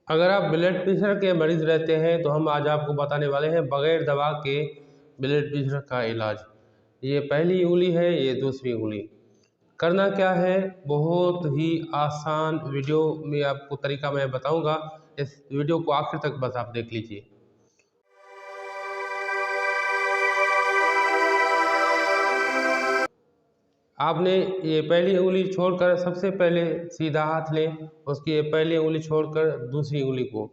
अगर आप blood pressure के मरीज रहते हैं तो हम आज आपको बताने वाले हैं बगैर दवा के ब्लड प्रेशर का इलाज। ये पहली उंगली है, ये दूसरी उंगली। करना क्या है, बहुत ही आसान वीडियो में आपको तरीका मैं बताऊंगा। इस वीडियो को आखिर तक बस आप देख लीजिए। आपने ये पहली उंगली छोड़कर सबसे पहले सीधा हाथ लें, उसकी ये पहली उंगली छोड़कर दूसरी उंगली को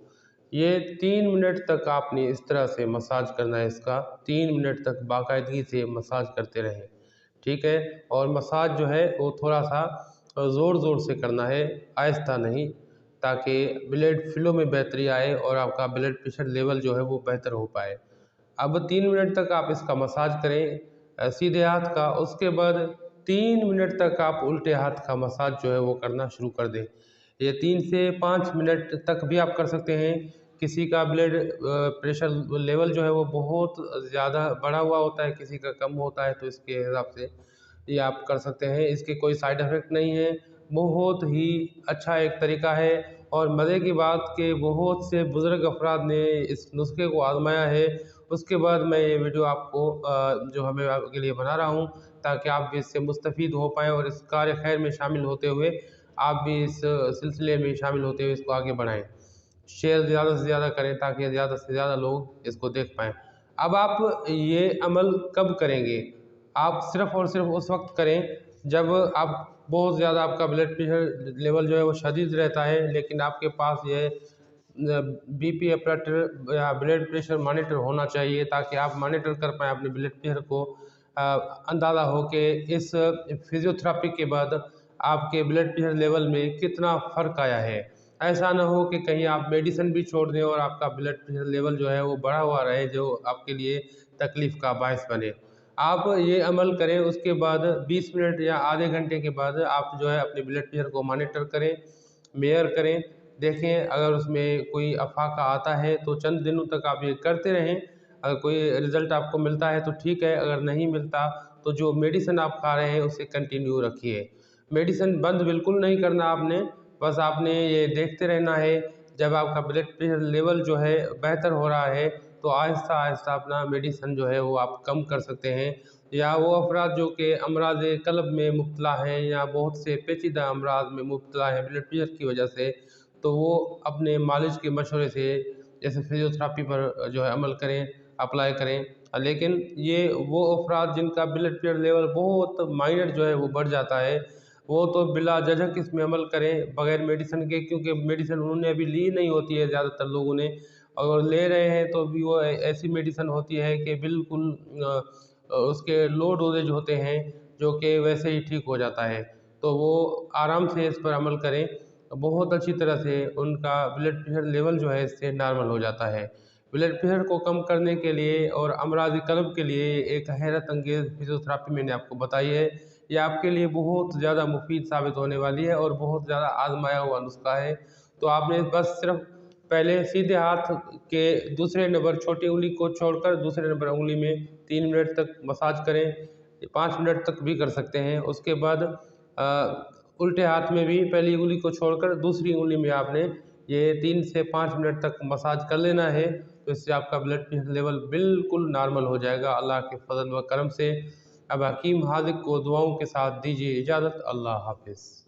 ये 3 मिनट तक आपने इस तरह से मसाज करना है। इसका 3 मिनट तक बाकायदगी से मसाज करते रहें, ठीक है। और मसाज जो है वो थोड़ा सा ज़ोर ज़ोर से करना है, आहिस्ता नहीं, ताकि ब्लड फ्लो में बेहतरी आए और आपका ब्लड प्रेशर लेवल जो है वो बेहतर हो पाए। अब 3 मिनट तक आप इसका मसाज करें सीधे हाथ का। उसके बाद 3 मिनट तक आप उल्टे हाथ का मसाज जो है वो करना शुरू कर दें। ये 3 से 5 मिनट तक भी आप कर सकते हैं। किसी का ब्लड प्रेशर लेवल जो है वो बहुत ज़्यादा बढ़ा हुआ होता है, किसी का कम होता है, तो इसके हिसाब से ये आप कर सकते हैं। इसके कोई साइड इफ़ेक्ट नहीं है, बहुत ही अच्छा एक तरीका है। और मज़े की बात कि बहुत से बुज़ुर्ग अफराद ने इस नुस्खे को आज़माया है। उसके बाद मैं ये वीडियो आपको जो है मैं आपके लिए बना रहा हूँ, ताकि आप भी इससे मुस्तफ़ीद हो पाएँ और इस कार्य खैर में शामिल होते हुए आप भी इस सिलसिले में शामिल होते हुए इसको आगे बढ़ाएँ। शेयर ज़्यादा से ज़्यादा करें ताकि ज़्यादा से ज़्यादा लोग इसको देख पाएँ। अब आप ये अमल कब करेंगे? आप सिर्फ़ और सिर्फ़ उस वक़्त करें जब आप बहुत ज़्यादा आपका ब्लड प्रेशर लेवल जो है वो शदीद रहता है, लेकिन आपके पास ये बीपी अपरेटर या ब्लड प्रेशर मॉनिटर होना चाहिए, ताकि आप मॉनिटर कर पाएँ अपने ब्लड प्रेशर को। अंदाज़ा हो कि इस फिज़ियोथेरेपी के बाद आपके ब्लड प्रेशर लेवल में कितना फ़र्क आया है। ऐसा ना हो कि कहीं आप मेडिसिन भी छोड़ दें और आपका ब्लड प्रेशर लेवल जो है वो बढ़ा हुआ रहे, जो आपके लिए तकलीफ़ का बायस बने। आप ये अमल करें, उसके बाद 20 मिनट या आधे घंटे के बाद आप जो है अपने ब्लड प्रेशर को मॉनिटर करें, मेयर करें। देखें अगर उसमें कोई अफ़ाका आता है तो चंद दिनों तक आप ये करते रहें। अगर कोई रिज़ल्ट आपको मिलता है तो ठीक है, अगर नहीं मिलता तो जो मेडिसिन आप खा रहे हैं उसे कंटिन्यू रखिए। मेडिसिन बंद बिल्कुल नहीं करना आपने, बस आपने ये देखते रहना है। जब आपका ब्लड प्रेशर लेवल जो है बेहतर हो रहा है तो आहिस्ता-आहिस्ता अपना मेडिसिन जो है वो आप कम कर सकते हैं। या वो अफ़राद जो कि अमराज़ क़ल्ब में मुब्तला हैं या बहुत से पेचीदा अमराज़ में मुब्तला हैं ब्लड प्रेशर की वजह से, तो वो अपने मालिज के मशवरे से जैसे फिज़ियोथेरेपी पर जो है अमल करें, अप्लाई करें। लेकिन ये वो अफ़राद जिनका ब्लड प्रेशर लेवल बहुत माइनर जो है वो बढ़ जाता है, वो तो बिला झिझक इसमें अमल करें बगैर मेडिसिन के, क्योंकि मेडिसिन उन्होंने अभी ली नहीं होती है ज़्यादातर लोगों ने। अगर ले रहे हैं तो भी वो ऐसी मेडिसिन होती है कि बिल्कुल उसके लो डोजेज होते हैं, जो कि वैसे ही ठीक हो जाता है। तो वो आराम से इस पर अमल करें, बहुत अच्छी तरह से उनका ब्लड प्रेशर लेवल जो है इससे नॉर्मल हो जाता है। ब्लड प्रेशर को कम करने के लिए और अमराज़ क़ल्ब के लिए एक हैरत अंगेज़ फिज़ियोथेरेपी मैंने आपको बताई है। ये आपके लिए बहुत ज़्यादा मुफ़ीद साबित होने वाली है और बहुत ज़्यादा आज़माया हुआ नुस्ख़ा है। तो आपने बस सिर्फ़ पहले सीधे हाथ के दूसरे नंबर छोटी उँगली को छोड़कर दूसरे नंबर उँगली में 3 मिनट तक मसाज करें, 5 मिनट तक भी कर सकते हैं। उसके बाद उल्टे हाथ में भी पहली उँगली को छोड़कर दूसरी उँगली में आपने ये 3 से 5 मिनट तक मसाज कर लेना है। तो इससे आपका ब्लड प्रेशर लेवल बिल्कुल नॉर्मल हो जाएगा अल्लाह के फ़ज़ल व करम से। अब हकीम हाज़िक़ को दुआओं के साथ दीजिए इजाज़त। अल्लाह हाफ़िज़।